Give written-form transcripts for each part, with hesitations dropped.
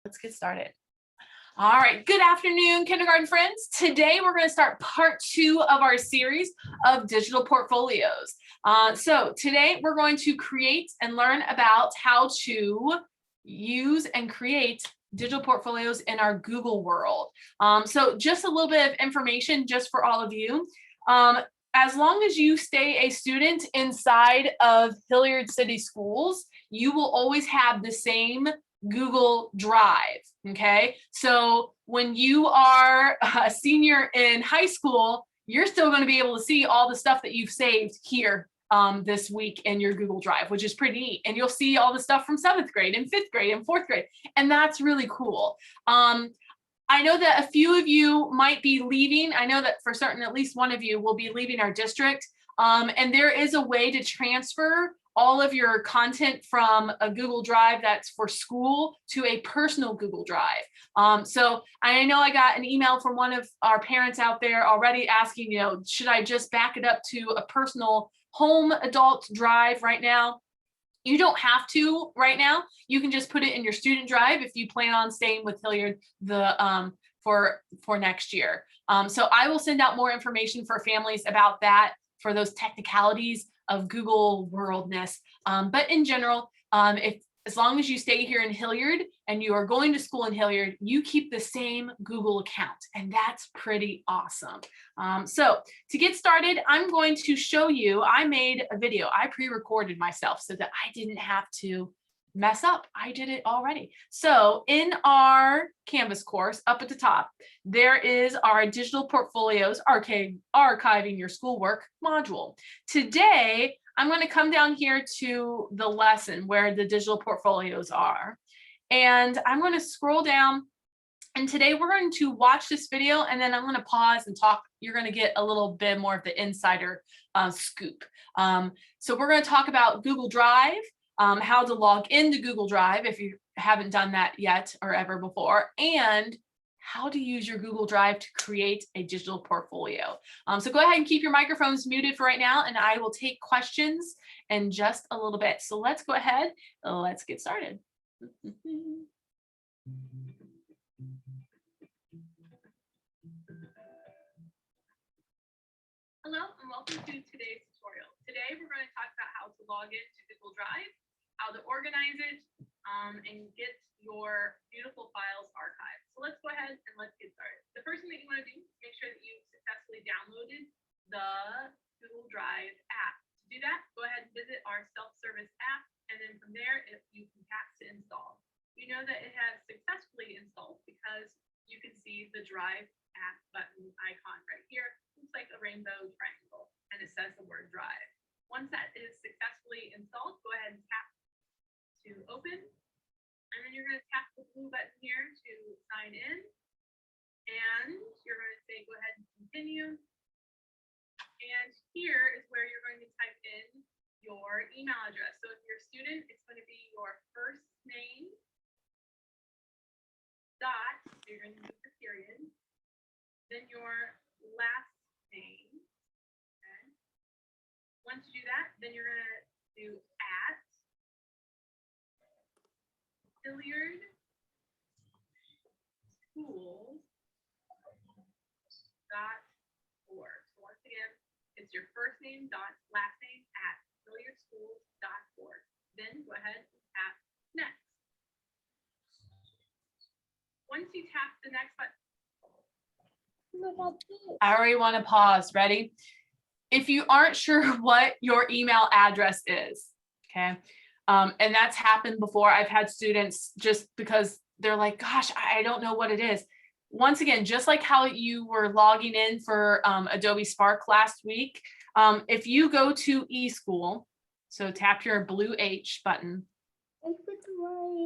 Let's get started. All right, good afternoon, kindergarten friends. Today we're going to start part 2 of our series of digital portfolios. So today we're going to create and learn about how to use and create digital portfolios in our Google world. So just a little bit of information just for all of you. As long as you stay a student inside of Hilliard City Schools, you will always have the same Google Drive, okay? So when you are a senior in high school, you're still going to be able to see all the stuff that you've saved here this week in your Google Drive, which is pretty neat. And you'll see all the stuff from 7th grade and 5th grade and 4th grade, and that's really cool. I know that a few of you might be leaving. I know that for certain, at least one of you will be leaving our district. And there is a way to transfer all of your content from a Google Drive that's for school to a personal Google Drive. So I know I got an email from one of our parents out there already asking, should I just back it up to a personal home adult drive right now? You don't have to right now. You can just put it in your student drive if you plan on staying with Hilliard for next year. So I will send out more information for families about that, for those technicalities of Google worldness. But in general, as long as you stay here in Hilliard and you are going to school in Hilliard, you keep the same Google account, and that's pretty awesome. So to get started, I'm going to show you, I made a video. I pre-recorded myself so that I didn't have to mess up. I did it already. So in our Canvas course, up at the top, there is our digital portfolios, archiving your schoolwork module. Today, I'm going to come down here to the lesson where the digital portfolios are, and I'm going to scroll down. And today we're going to watch this video, and then I'm going to pause and talk. You're going to get a little bit more of the insider scoop. So we're going to talk about Google Drive, how to log into Google Drive if you haven't done that yet or ever before, and how to use your Google Drive to create a digital portfolio. So go ahead and keep your microphones muted for right now, and I will take questions in just a little bit. So let's go ahead, let's get started. Hello and welcome to today's tutorial. Today we're going to talk about how to log into Google Drive, how to organize it, and get your beautiful files archived. So let's go ahead and let's get started. The first thing that you want to do is make sure that you've successfully downloaded the Google Drive app. To do that, go ahead and visit our self-service app, and then from there, you can tap to install. You know that it has successfully installed because you can see the Drive app button icon right here. Looks like a rainbow triangle, and it says the word Drive. Once that is successfully installed, go ahead and tap to open, and then you're going to tap the blue button here to sign in, and you're going to say go ahead and continue, and here is where you're going to type in your email address. So if you're a student, it's going to be your first name dot, so you're going to use the period, then your last name. Okay. Once you do that, then you're going to do at Hilliard Schools.org. So once again, it's your first name dot last name at HilliardSchools.org. Then go ahead and tap next. Once you tap the next button, I already want to pause. Ready? If you aren't sure what your email address is, okay, and that's happened before. I've had students just because they're like, gosh, I don't know what it is. Once again, just like how you were logging in for Adobe Spark last week, if you go to eSchool, so tap your blue H button,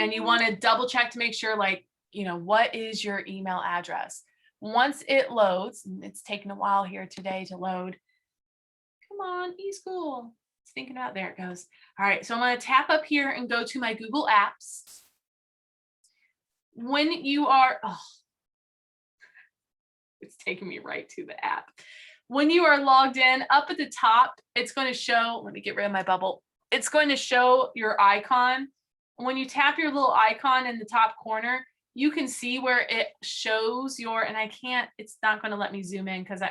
and you want to double check to make sure, like, what is your email address? Once it loads, and it's taken a while here today to load. Come on, eSchool. It's thinking about, there it goes. All right, so I'm going to tap up here and go to my Google Apps. When you are, it's taking me right to the app. When you are logged in, up at the top, it's going to show, let me get rid of my bubble. It's going to show your icon. When you tap your little icon in the top corner, you can see where it shows your, and I can't, it's not going to let me zoom in because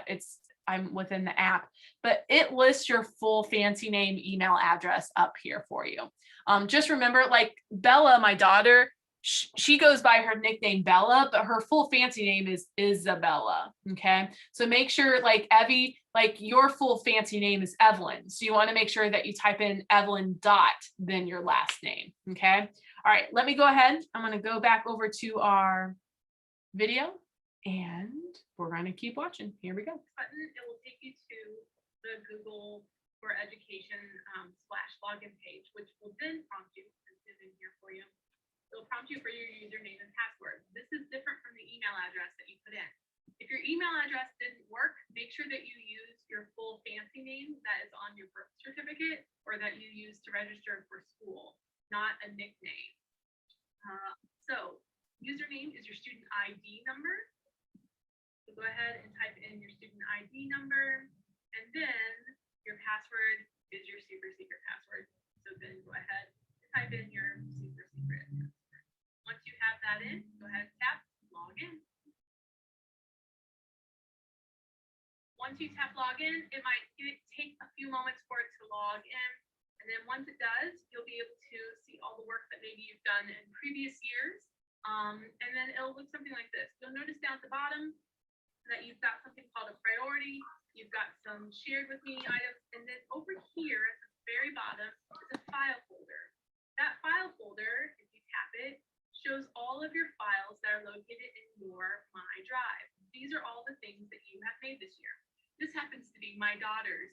I'm within the app, but it lists your full fancy name, email address up here for you. Just remember, like Bella, my daughter, she goes by her nickname Bella, but her full fancy name is Isabella. Okay. So make sure, like Evie, like your full fancy name is Evelyn. So you want to make sure that you type in Evelyn dot, then your last name. Okay. All right, let me go ahead. I'm going to go back over to our video and we're going to keep watching. Here we go. Button, it will take you to the Google for Education / login page, which will then prompt you. This is in here for you. It'll prompt you for your username and password. This is different from the email address that you put in. If your email address didn't work, make sure that you use your full fancy name that is on your birth certificate or that you use to register for school, not a nickname. So username is your student ID number. So go ahead and type in your student ID number, and then your password is your super secret password. So then go ahead and type in your super secret password. Once you have that in, go ahead and tap log in. Once you tap login, it might take a few moments for it to log in. And then once it does, you'll be able to see all the work that maybe you've done in previous years. And then it'll look something like this. You'll notice down at the bottom that you've got something called a priority. You've got some shared with me items. And then over here at the very bottom is a file folder. That file folder, if you tap it, shows all of your files that are located in your My Drive. These are all the things that you have made this year. This happens to be my daughter's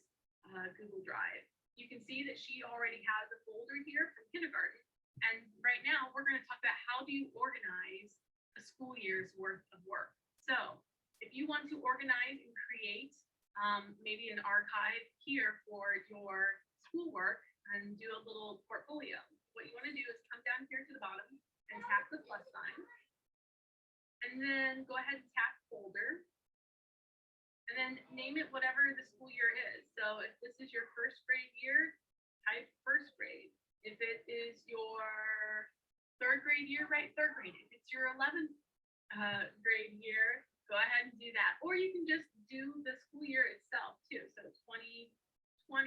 Google Drive. You can see that she already has a folder here from kindergarten. And right now we're going to talk about how do you organize a school year's worth of work. So if you want to organize and create maybe an archive here for your schoolwork and do a little portfolio, what you want to do is come down here to the bottom and tap the plus sign. And then go ahead and tap folder. And then name it whatever the school year is. So if this is your first grade year, type first grade. If it is your third grade year, write third grade. If it's your 11th grade year, go ahead and do that. Or you can just do the school year itself too. So 2020-21. All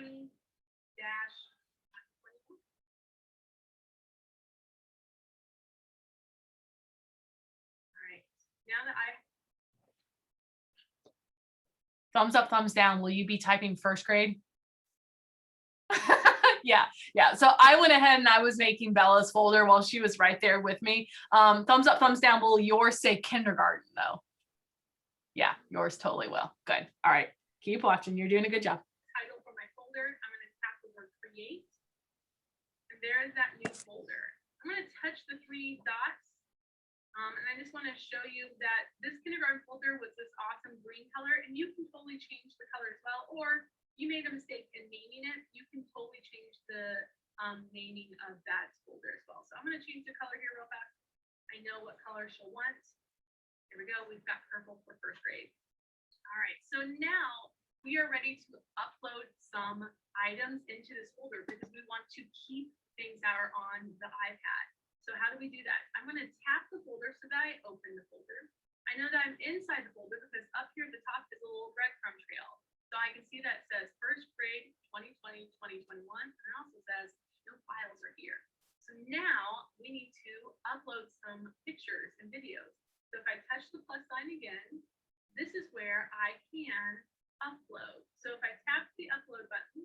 right. Now that Thumbs up, thumbs down. Will you be typing first grade? Yeah. So I went ahead and I was making Bella's folder while she was right there with me. Thumbs up, thumbs down. Will yours say kindergarten though? Yeah, yours totally will. Good. All right. Keep watching. You're doing a good job. Title for my folder. I'm going to tap the word create. And there is that new folder. I'm going to touch the three dots. And I just want to show you that this kindergarten folder was this awesome green color, and you can totally change the color as well. Or you made a mistake in naming it, you can totally change the naming of that folder as well. So I'm going to change the color here real fast. I know what color she'll want. Here we go. We've got purple for first grade. All right. So now we are ready to upload some items into this folder because we want to keep things that are on the iPad. So how do we do that? I'm going to tap the folder so that I open the folder. I know that I'm inside the folder because up here at the top is a little breadcrumb trail. So I can see that it says first grade 2020-2021, and it also says no files are here. So now we need to upload some pictures and videos. So if I touch the plus sign again, this is where I can upload. So if I tap the upload button,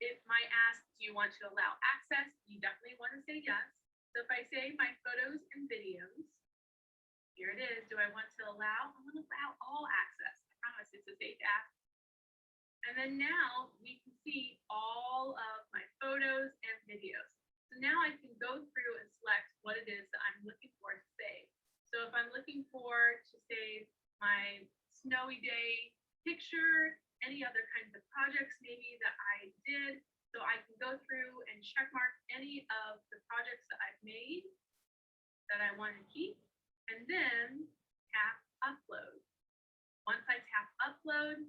it might ask, do you want to allow access? You definitely want to say yes. So if I say my photos and videos, here it is. Do I want to allow? I'm going to allow all access. I promise it's a safe app. And then now we can see all of my photos and videos. So now I can go through and select what it is that I'm looking for to save. So if I'm looking for to save my snowy day picture, any other kinds of projects maybe that I did, so I can go through and check mark any of the projects that I've made that I want to keep, and then tap upload. Once I tap upload,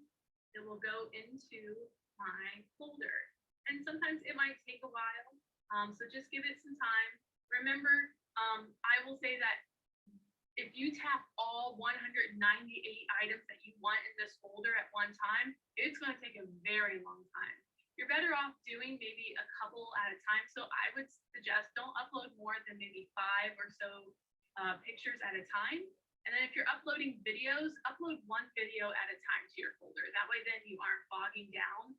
it will go into my folder. And sometimes it might take a while, so just give it some time. Remember, I will say that you tap all 198 items that you want in this folder at one time, it's going to take a very long time. You're better off doing maybe a couple at a time. So I would suggest don't upload more than maybe 5 or so pictures at a time. And then if you're uploading videos, upload one video at a time to your folder. That way then you aren't bogging down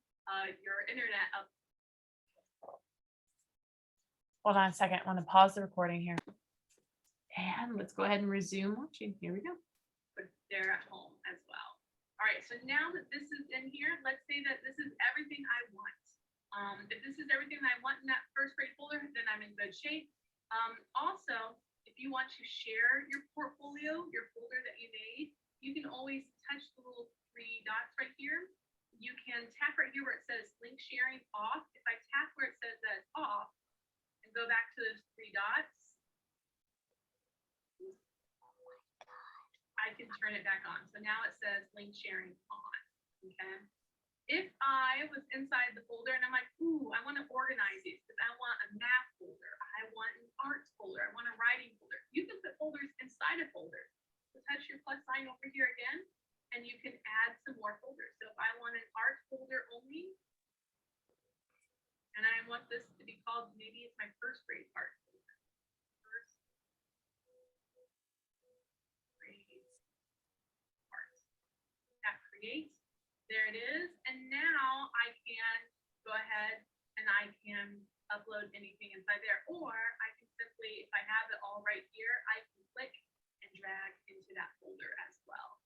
your internet up. Hold on a second. I want to pause the recording here. And let's go ahead and resume watching. Here we go. But they're at home as well. All right, so now that this is in here, let's say that this is everything I want. If this is everything I want in that first grade folder, then I'm in good shape. Also, if you want to share your portfolio, your folder that you made, you can always touch the little 3 dots right here. You can tap right here where it says link sharing off. If I tap where it says that it's off and go back to those 3 dots, I can turn it back on. So now it says link sharing on, okay? If I was inside the folder and I'm like, ooh, I want to organize these because I want a math folder, I want an arts folder, I want a writing folder. You can put folders inside of folders. So touch your plus sign over here again, and you can add some more folders. So if I want an arts folder only, and I want this to be called, maybe it's my first grade art folder. First grade art. Tap create. There it is. And now I can go ahead and I can upload anything inside there. Or I can simply, if I have it all right here, I can click and drag into that folder as well.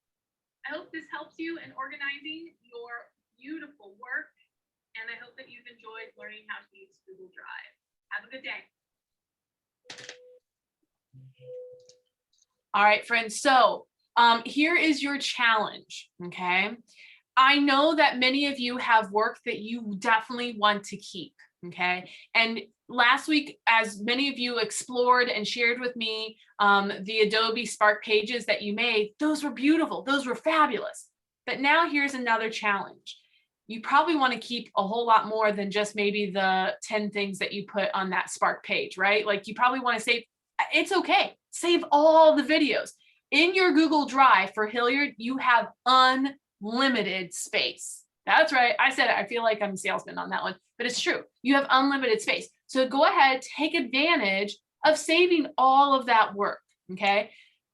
I hope this helps you in organizing your beautiful work. And I hope that you've enjoyed learning how to use Google Drive. Have a good day. All right, friends. So here is your challenge, okay? I know that many of you have work that you definitely want to keep, okay? And last week, as many of you explored and shared with me the Adobe Spark pages that you made, those were beautiful, those were fabulous. But now here's another challenge. You probably want to keep a whole lot more than just maybe the 10 things that you put on that Spark page, right? Like you probably want to save, it's okay, save all the videos. In your Google Drive for Hilliard, you have unlimited space. That's right. I said it. I feel like I'm a salesman on that one, but it's true. You have unlimited space. So go ahead, take advantage of saving all of that work, okay?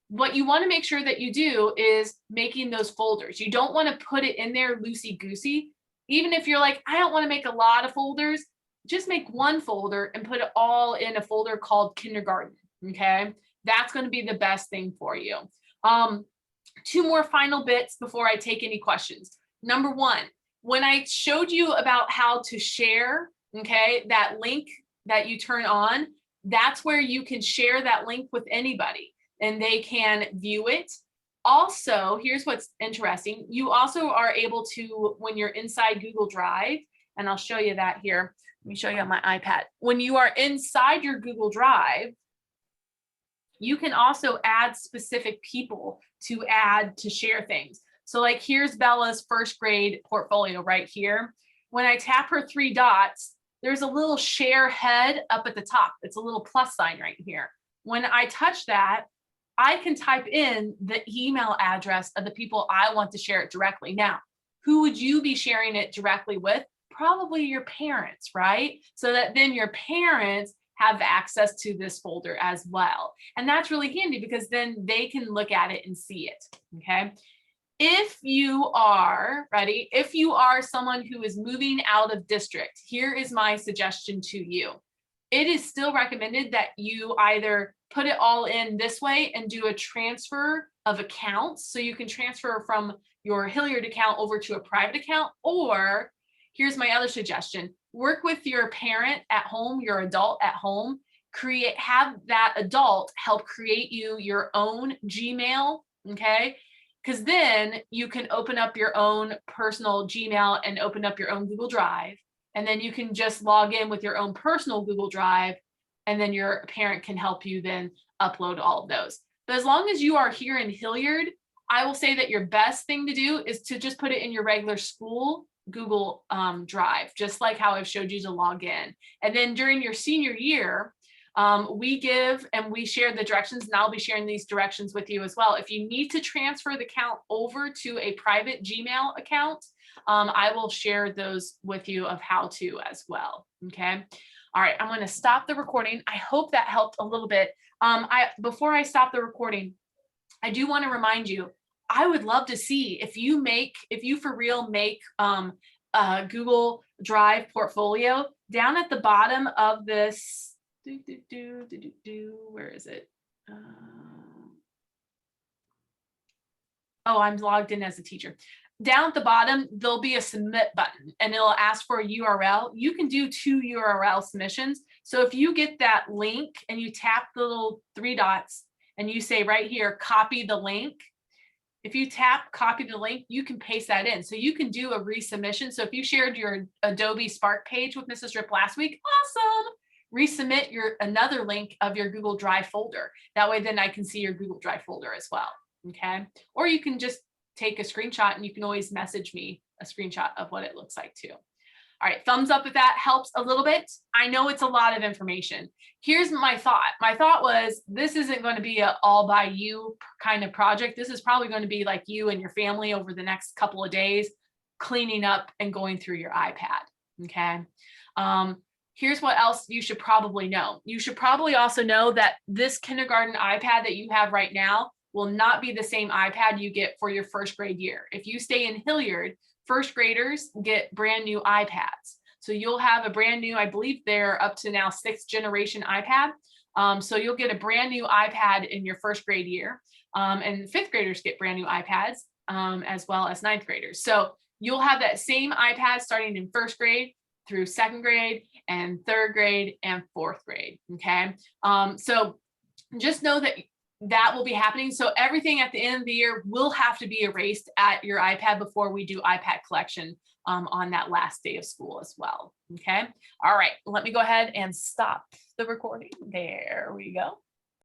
What you want to make sure that you do is making those folders. You don't want to put it in there loosey-goosey. Even if you're like, I don't want to make a lot of folders, just make one folder and put it all in a folder called kindergarten, okay? That's going to be the best thing for you. 2 more final bits before I take any questions. Number 1, when I showed you about how to share, okay, that link that you turn on, that's where you can share that link with anybody and they can view it. Also, here's what's interesting. You also are able to, when you're inside Google Drive, and I'll show you that here. Let me show you on my iPad. When you are inside your Google Drive, you can also add specific people to share things. So like here's Bella's first grade portfolio right here. When I tap her 3 dots, there's a little share head up at the top. It's a little plus sign right here. When I touch that, I can type in the email address of the people I want to share it directly. Now, who would you be sharing it directly with? Probably your parents, right? So that then your parents have access to this folder as well. And that's really handy because then they can look at it and see it, okay? If you are, ready? If you are someone who is moving out of district, here is my suggestion to you. It is still recommended that you either put it all in this way and do a transfer of accounts. So you can transfer from your Hilliard account over to a private account, or here's my other suggestion. Work with your parent at home, your adult at home, have that adult help create you your own Gmail, okay? Because then you can open up your own personal Gmail and open up your own Google Drive. And then you can just log in with your own personal Google Drive, and then your parent can help you then upload all of those. But as long as you are here in Hilliard, I will say that your best thing to do is to just put it in your regular school Google Drive, just like how I've showed you to log in. And then during your senior year, We give and we share the directions, and I'll be sharing these directions with you as well. If you need to transfer the account over to a private Gmail account, I will share those with you of how to as well. Okay. All right, I'm going to stop the recording. I hope that helped a little bit. Before I stop the recording, I do want to remind you, I would love to see if you for real make a Google Drive portfolio. Down at the bottom of this, where is it? Oh, I'm logged in as a teacher. Down at the bottom, there'll be a submit button and it'll ask for a URL. You can do 2 URL submissions. So if you get that link and you tap the little 3 dots and you say right here, copy the link. If you tap copy the link, you can paste that in. So you can do a resubmission. So if you shared your Adobe Spark page with Mrs. Rip last week, awesome. Resubmit another link of your Google Drive folder. That way then I can see your Google Drive folder as well. Okay. Or you can just take a screenshot and you can always message me a screenshot of what it looks like too. All right, thumbs up if that helps a little bit. I know it's a lot of information. Here's my thought. My thought was this isn't going to be an all by you kind of project. This is probably going to be like you and your family over the next couple of days, cleaning up and going through your iPad. Okay. Here's what else you should probably know. You should probably also know that this kindergarten iPad that you have right now will not be the same iPad you get for your first grade year. If you stay in Hilliard, first graders get brand new iPads. So you'll have a brand new, I believe they're up to now 6th generation iPad. So you'll get a brand new iPad in your first grade year. And 5th graders get brand new iPads as well as 9th graders. So you'll have that same iPad starting in 1st grade through 2nd grade and 3rd grade and 4th grade. Okay. So just know that will be happening. So everything at the end of the year will have to be erased at your iPad before we do iPad collection on that last day of school as well. Okay. All right. Let me go ahead and stop the recording. There we go.